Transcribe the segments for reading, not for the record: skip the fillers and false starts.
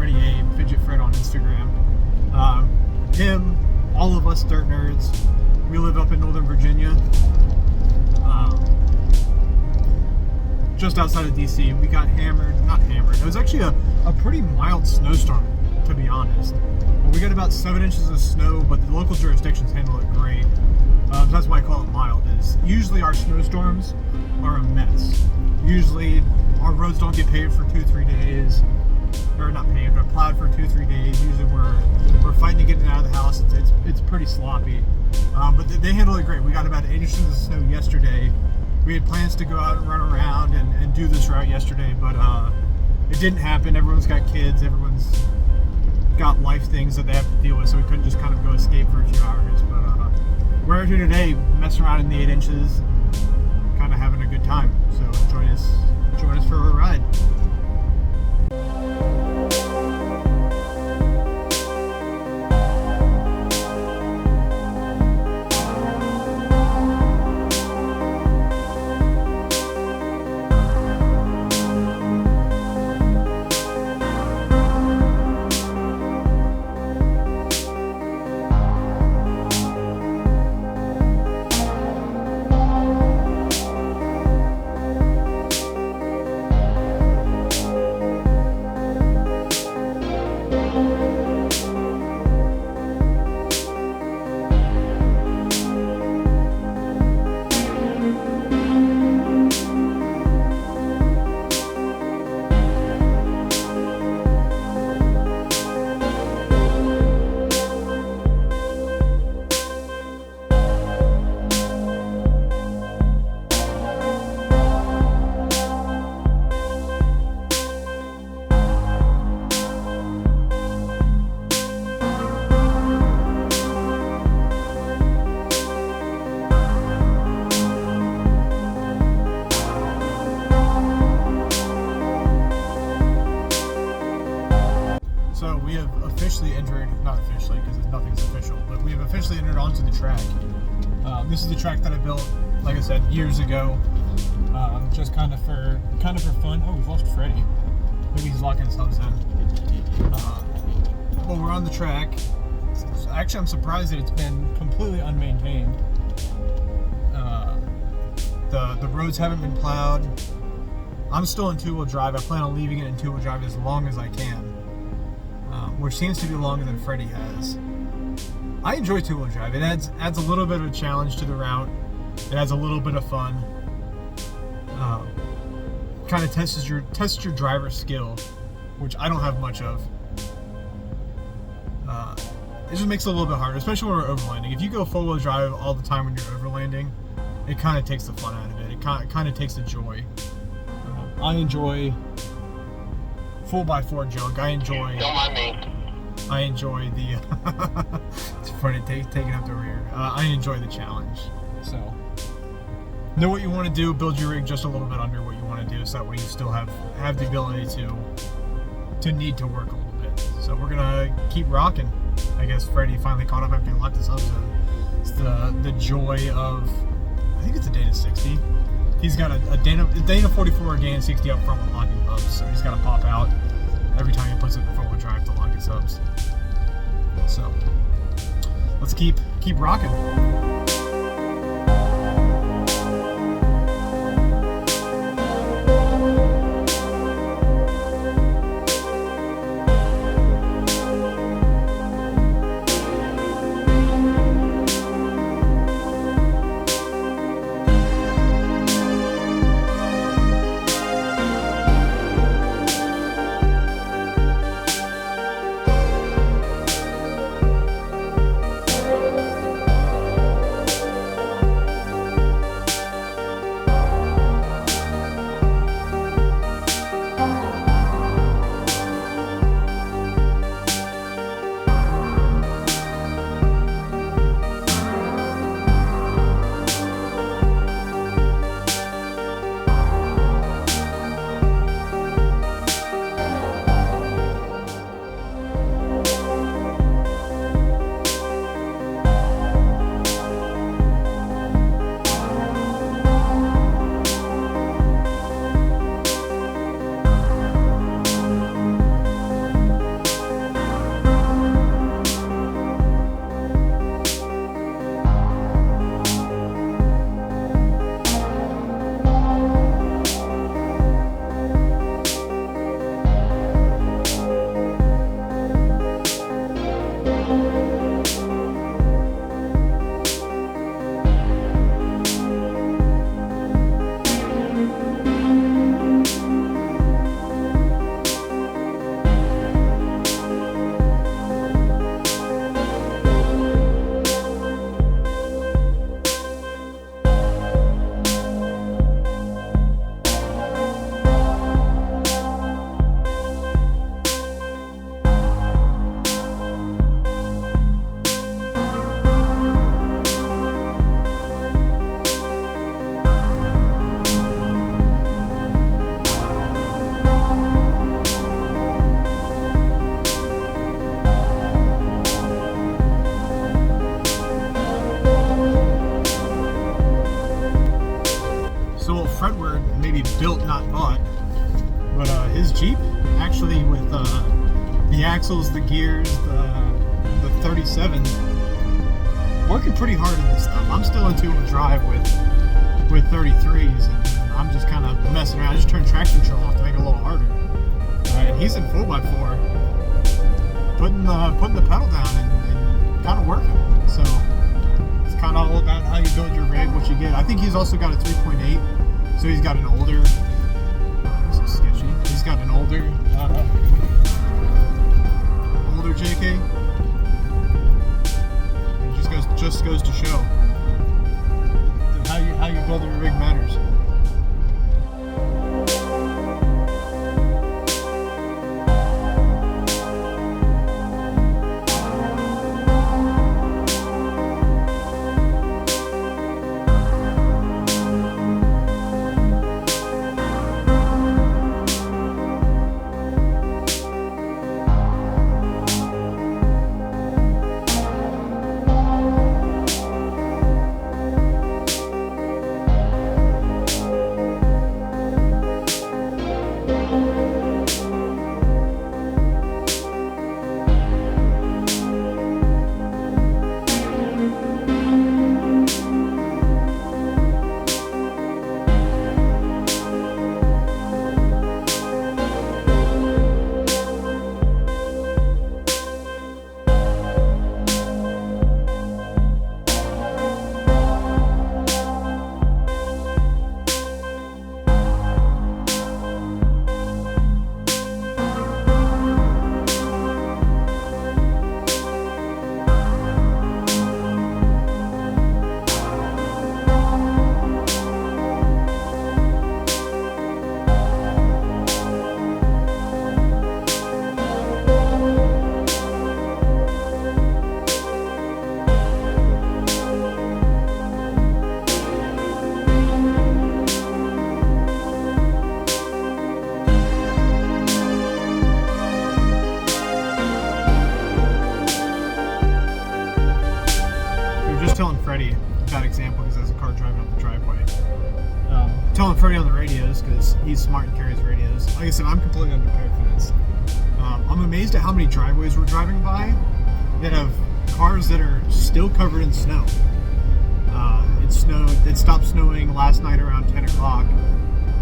Freddie A, Fidget Fred on Instagram. Him, all of us dirt nerds, we live up in Northern Virginia. Just outside of DC. We got not hammered. It was actually a pretty mild snowstorm, to be honest. We got about 7 inches of snow, but the local jurisdictions handle it great. That's why I call it mild. Is usually our snowstorms are a mess. Usually our roads don't get paved for 2-3 days, or not paved, but plowed for 2-3 days. Usually we're fighting to get it out of the house. It's pretty sloppy, but they handle it great. We got about 8 inches of snow yesterday. We had plans to go out and run around and do this route yesterday, but it didn't happen. Everyone's got kids. Everyone's got life things that they have to deal with, so we couldn't just kind of go escape for a few hours. But we're out here today, messing around in the 8 inches, kind of having a good time. So join us for a ride. So we have officially entered, not officially because nothing's official, but we have officially entered onto the track. This is the track that I built, like I said, years ago, just kind of for fun. Oh, we've lost Freddie. Maybe he's locking his hubs in. Well, we're on the track. Actually, I'm surprised that it's been completely unmaintained. The roads haven't been plowed. I'm still in two-wheel drive. I plan on leaving it in two-wheel drive as long as I can. Which seems to be longer than Freddie has. I enjoy two-wheel drive. It adds a little bit of a challenge to the route. It adds a little bit of fun. Kind of tests your driver skill, which I don't have much of. It just makes it a little bit harder, especially when we're overlanding. If you go four-wheel drive all the time when you're overlanding, it kind of takes the fun out of it. It kind of takes the joy. I enjoy 4x4 junk. I enjoy the it's funny taking up the rear. I enjoy the challenge. So know what you want to do, build your rig just a little bit under what you want to do, so that way you still have the ability to need to work a little bit. So we're gonna keep rocking. I guess Freddie finally caught up after he locked his hubs in. It's the joy of, I think it's a Dana 60. He's got a Dana 44 or Dana 60 up front with locking hubs, so he's got to pop out every time he puts it in four-wheel drive to lock his hubs. So let's keep rocking. the axles, the gears, the 37. Working pretty hard on this stuff. I'm still in two-wheel drive with 33s, and I'm just kind of messing around. I just turned traction control off to make it a little harder. And he's in 4x4, putting the pedal down and kind of working. So it's kind of all about how you build your rig, what you get. I think he's also got a 3.8, so he's got an older. This is sketchy. He's got an older JK. It just goes to show that how you build your rig matters. Bad example because there's a car driving up the driveway. Telling Freddie on the radios because he's smart and carries radios. Like I said, I'm completely unprepared for this. I'm amazed at how many driveways we're driving by that have cars that are still covered in snow. It stopped snowing last night around 10 o'clock,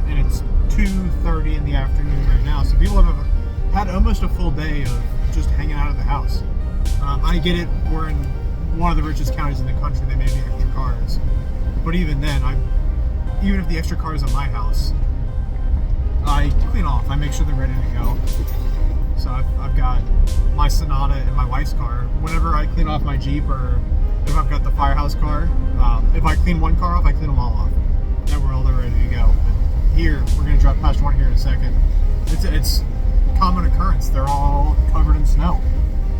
and it's 2:30 in the afternoon right now. So people have had almost a full day of just hanging out of the house. I get it. We're in one of the richest counties in the country. They may be extra cars, but even then, even if the extra car is in my house, I clean off. I make sure they're ready to go. So I've got my Sonata and my wife's car. Whenever I clean off my Jeep, or if I've got the Firehouse car, if I clean one car off, I clean them all off. That we're all ready to go. But here, we're going to drive past one here in a second. It's a common occurrence. They're all covered in snow.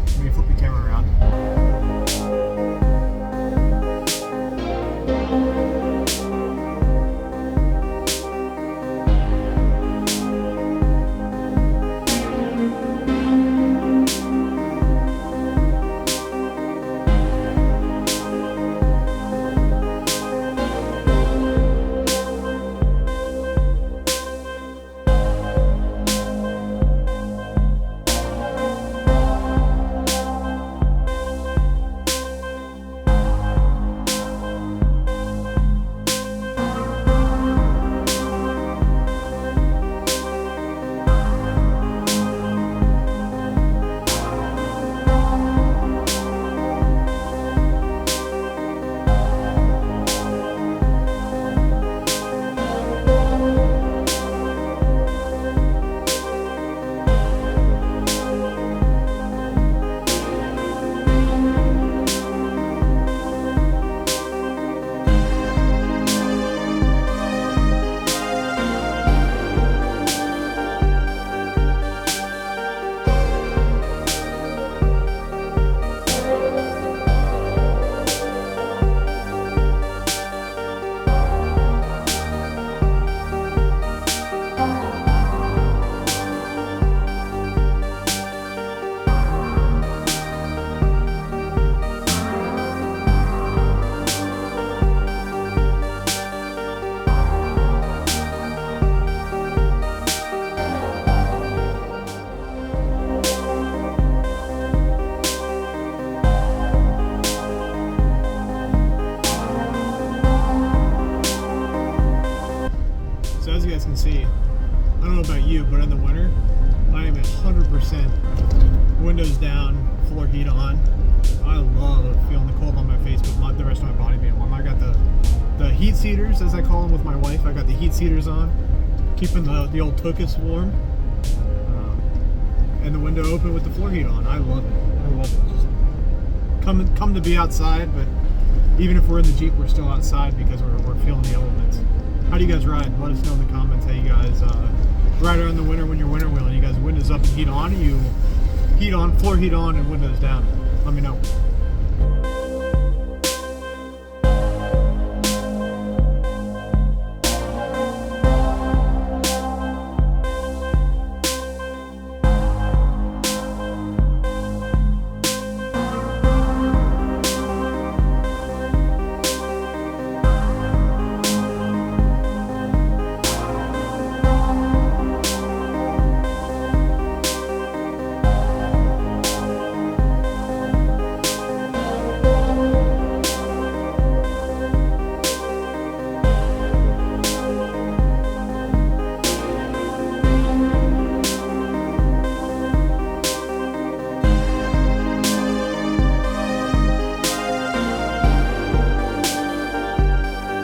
Let me flip the camera around. down, floor heat on. I love feeling the cold on my face with the rest of my body being warm. I got the heat seaters, as I call them with my wife. I got the heat seaters on, keeping the old tuchus warm. And the window open with the floor heat on. I love it. I love it. Just come to be outside, but even if we're in the Jeep, we're still outside because we're feeling the elements. How do you guys ride? Let us know in the comments how you guys ride around the winter when you're winter wheeling. You guys windows up and heat on, or you heat on, floor heat on, and windows down? Let me know.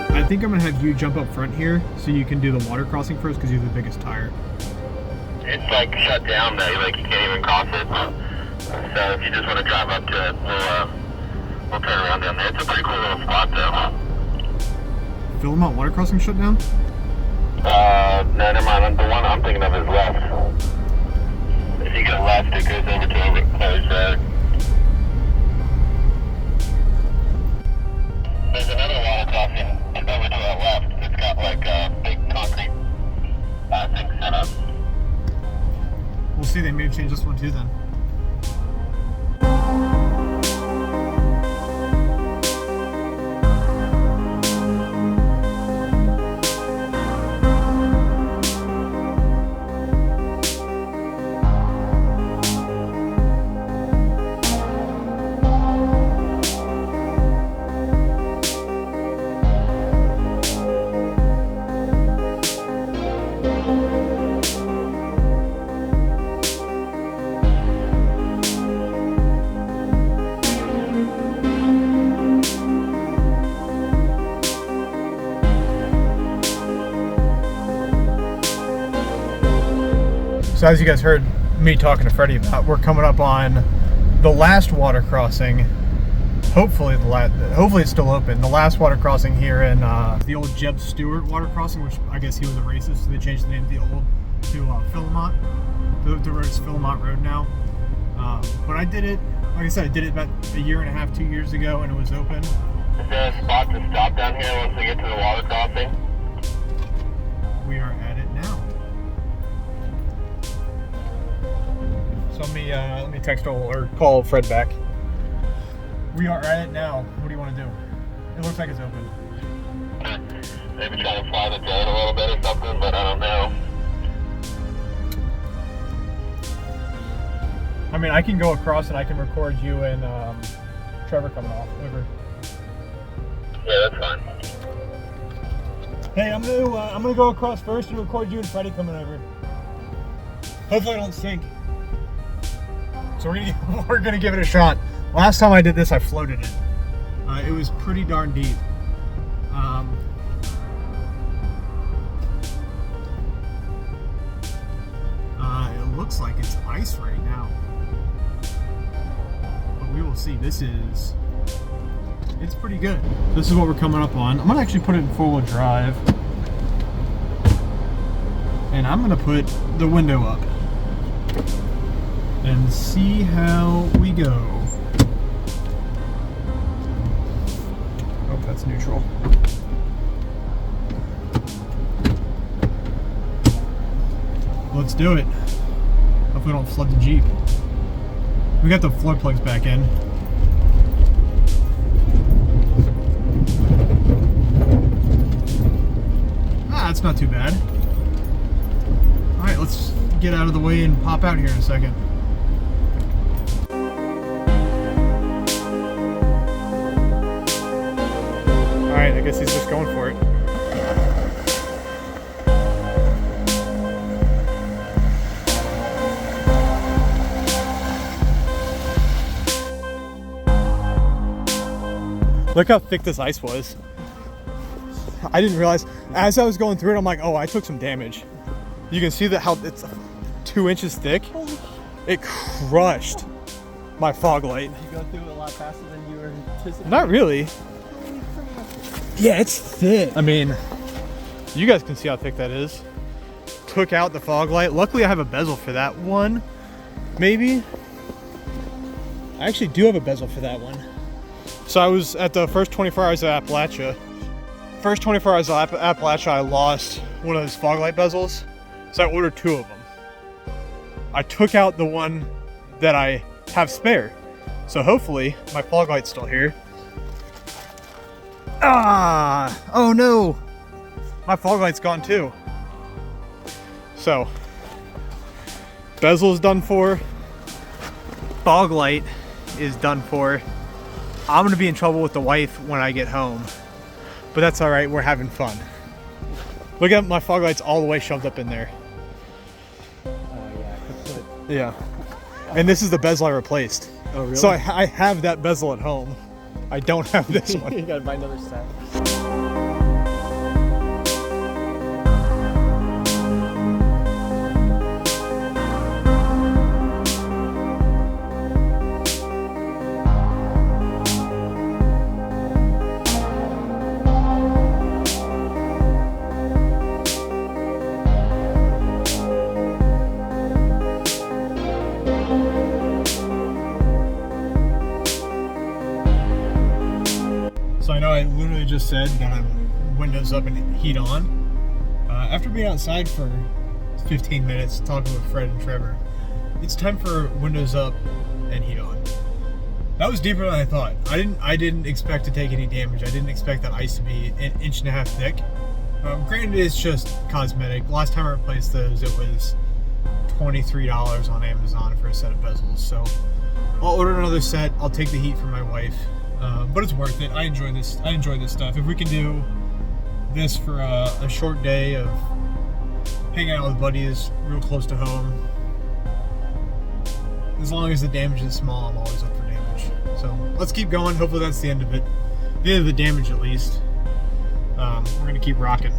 I think I'm gonna have you jump up front here so you can do the water crossing first because you're the biggest tire. It's like shut down though, like you can't even cross it. So if you just want to drive up to it, we'll turn around down there. It's a pretty cool little spot though. Philmont water crossing shut down? No, never mind. The one I'm thinking of is left. If you go left, it goes over to a closed road. There's another water crossing over to our left. It's got like a big concrete thing set up. We'll see, they may have changed this one too then. So as you guys heard me talking to Freddie about, we're coming up on the last water crossing. Hopefully it's still open. The last water crossing here in the old Jeb Stewart water crossing, which I guess he was a racist, so they changed the name of the old to Philmont. The road's Philmont Road now. But I did it, like I said, I did it about a year and a half, 2 years ago, and it was open. Is there a spot to stop down here once we get to the water crossing? We are at it now. So let me text or call Fred back. We are at it now. What do you want to do? It looks like it's open. Maybe try to fly the drone a little bit or something, but I don't know. I mean, I can go across and I can record you and Trevor coming off. Over. Yeah, that's fine. Hey, I'm gonna go across first and record you and Freddie coming over. Hopefully I don't sink. So we're gonna give it a shot. Last time I did this, I floated it. It was pretty darn deep. It looks like it's ice right now, but we will see. It's pretty good. This is what we're coming up on. I'm gonna actually put it in 4-wheel drive, and I'm gonna put the window up and see how we go. Oh, that's neutral. Let's do it. Hopefully we don't flood the Jeep. We got the floor plugs back in. That's not too bad. Alright, let's get out of the way and pop out here in a second. Alright, I guess he's just going for it. Look how thick this ice was. I didn't realize, as I was going through it, I'm like, oh, I took some damage. You can see that how it's 2 inches thick. It crushed my fog light. Did you go through it a lot faster than you were anticipating? Not really. Yeah, it's thick. I mean, you guys can see how thick that is. Took out the fog light. Luckily, I have a bezel for that one. Maybe. I actually do have a bezel for that one. So I was at the first 24 hours of Appalachia. First 24 hours of Appalachia, I lost one of those fog light bezels. So I ordered 2 of them. I took out the one that I have spare. So hopefully my fog light's still here. Ah, oh no. My fog light's gone too. So, bezel is done for. Fog light is done for. I'm gonna be in trouble with the wife when I get home. But that's all right, we're having fun. Look at my fog lights all the way shoved up in there. Yeah, kaput. Yeah. And this is the bezel I replaced. Oh, really? So I have that bezel at home. I don't have this one. You gotta buy another set. So I know I literally just said that I'm windows up and heat on. After being outside for 15 minutes talking with Fred and Trevor, it's time for windows up and heat on. That was deeper than I thought. I didn't expect to take any damage. I didn't expect that ice to be 1.5 inches thick. Granted, it's just cosmetic. Last time I replaced those, it was $23 on Amazon for a set of bezels. So I'll order another set. I'll take the heat for my wife. But it's worth it. I enjoy this. I enjoy this stuff. If we can do this for a short day of hanging out with buddies real close to home, as long as the damage is small, I'm always up for damage. So let's keep going. Hopefully that's the end of it. The end of the damage, at least. We're gonna keep rocking.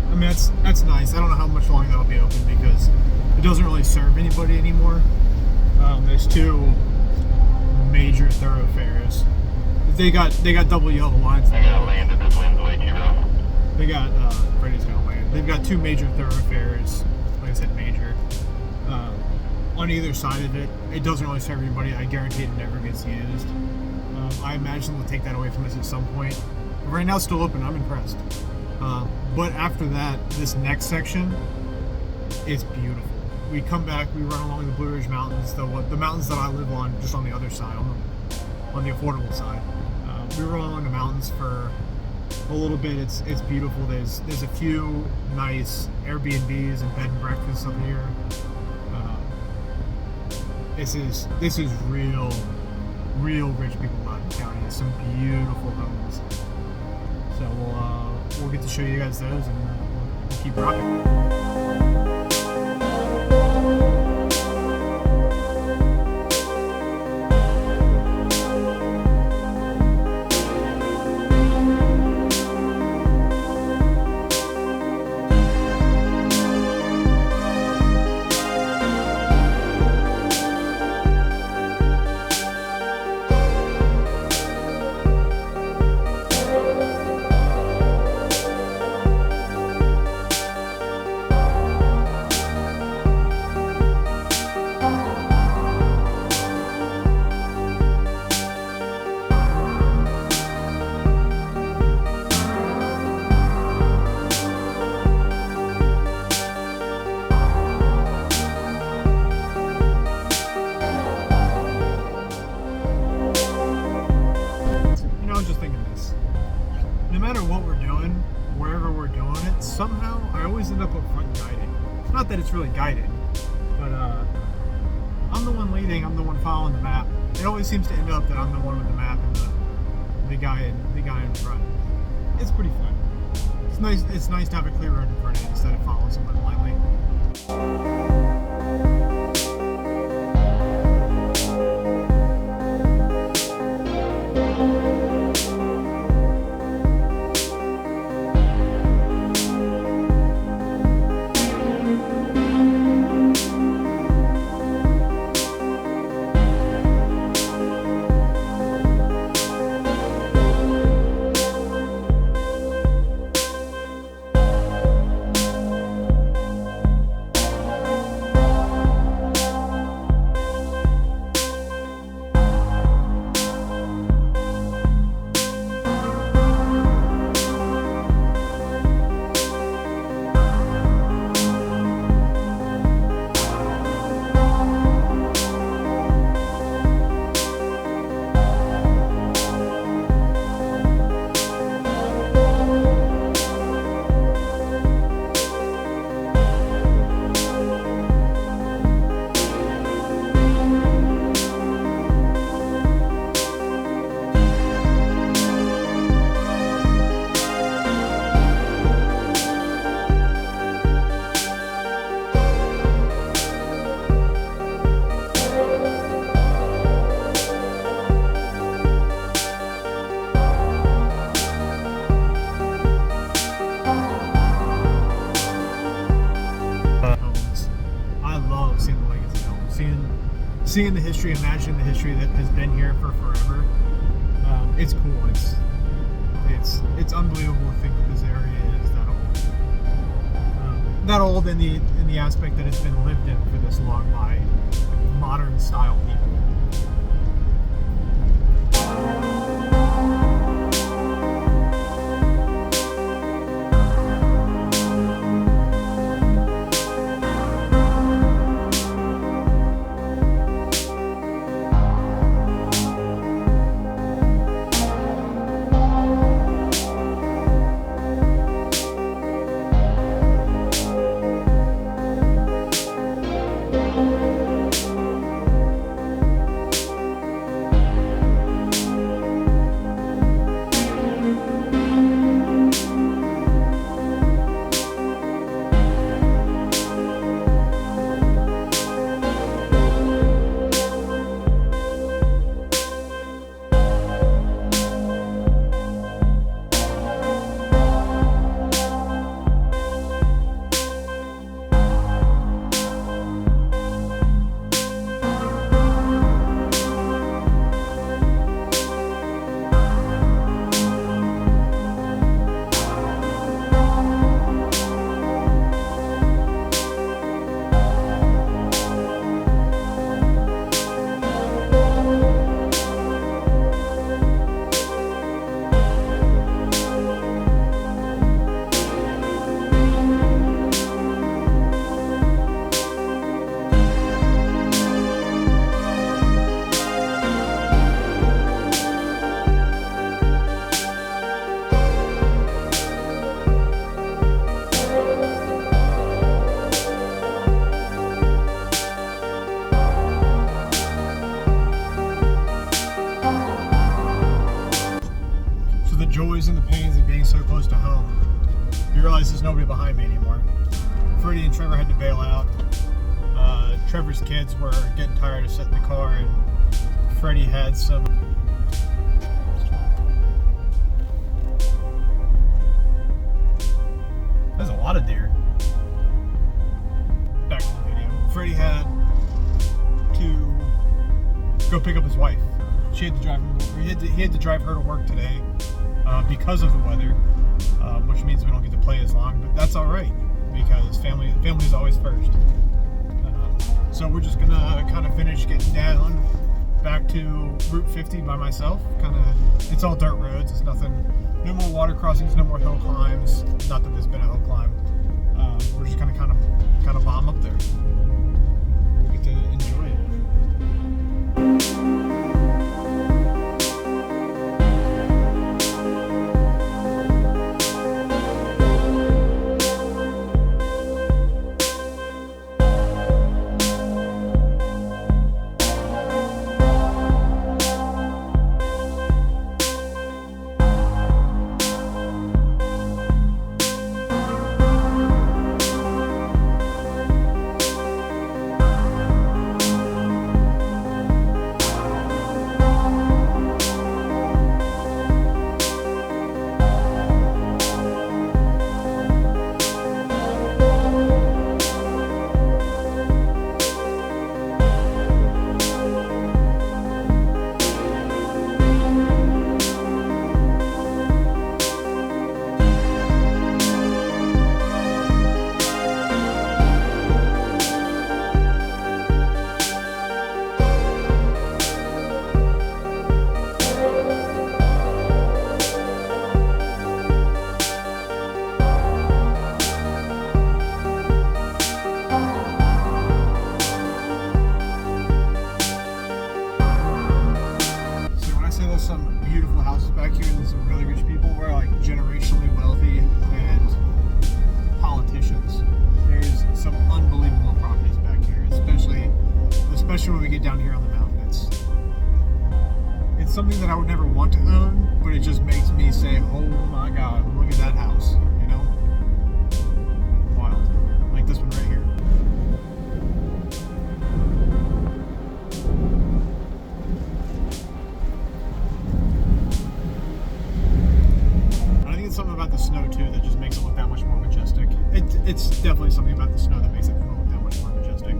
I mean, that's nice. I don't know how much longer that'll be open because it doesn't really serve anybody anymore. There's 2 major thoroughfares. They got double yellow lines. I gotta land at this wind's way too rough. They got Freddie's gonna land. They've got 2 major thoroughfares. Like I said, major. On either side of it, it doesn't really serve anybody. I guarantee it never gets used. I imagine they'll take that away from us at some point. But right now, it's still open. I'm impressed. But after that, this next section is beautiful. We come back, we run along the Blue Ridge Mountains, the mountains that I live on, just on the other side, on the affordable side. We run along the mountains for a little bit. It's beautiful. There's a few nice Airbnbs and bed and breakfasts up here. This is real rich people out in the county. There's some beautiful homes. So we'll get to show you guys those, and we'll keep rocking. Not that it's really guided, but I'm the one leading. I'm the one following the map. It always seems to end up that I'm the one with the map and the guy in front. It's pretty fun. It's nice. It's nice to have a clear road in front of you instead of following someone blindly. Seeing the history, imagining the history that has been here for forever, it's cool. It's unbelievable to think that this area is that old. That old in the aspect that it's been lived in for this long by modern style people. Joys and the pains of being so close to home. You realize there's nobody behind me anymore. Freddie and Trevor had to bail out. Trevor's kids were getting tired of sitting in the car, and Freddie had some. There's a lot of deer. Back to the video. Freddie had to go pick up his wife. She had to drive. He had to drive her to work today. Because of the weather, which means we don't get to play as long, but that's all right because family is always first. So we're just gonna kind of finish getting down back to Route 50 by myself. It's all dirt roads. It's nothing. No more water crossings. No more hill climbs. Not that there's been a hill climb. We're just gonna kind of bomb up there. We'll get to enjoy it. some beautiful houses back here and some really rich people. We're like generationally wealthy and politicians. There's some unbelievable properties back here, especially when we get down here on the mountain. It's something that I would never want to own, but it just makes me say, oh my god, look at that house, you know? Wild. Like this one right here. I think it's something about the snow too that just makes it look that much more majestic. It's definitely something about the snow that makes it look that much more majestic.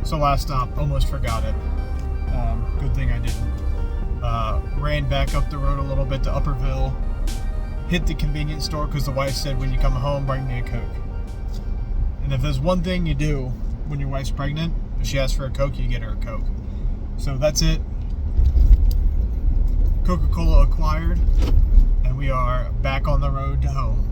So last stop, almost forgot it. Good thing I didn't. Ran back up the road a little bit to Upperville, hit the convenience store because the wife said when you come home, bring me a Coke. And if there's one thing you do when your wife's pregnant, if she asks for a Coke, you get her a Coke. So that's it. Coca-Cola acquired, and we are back on the road to home.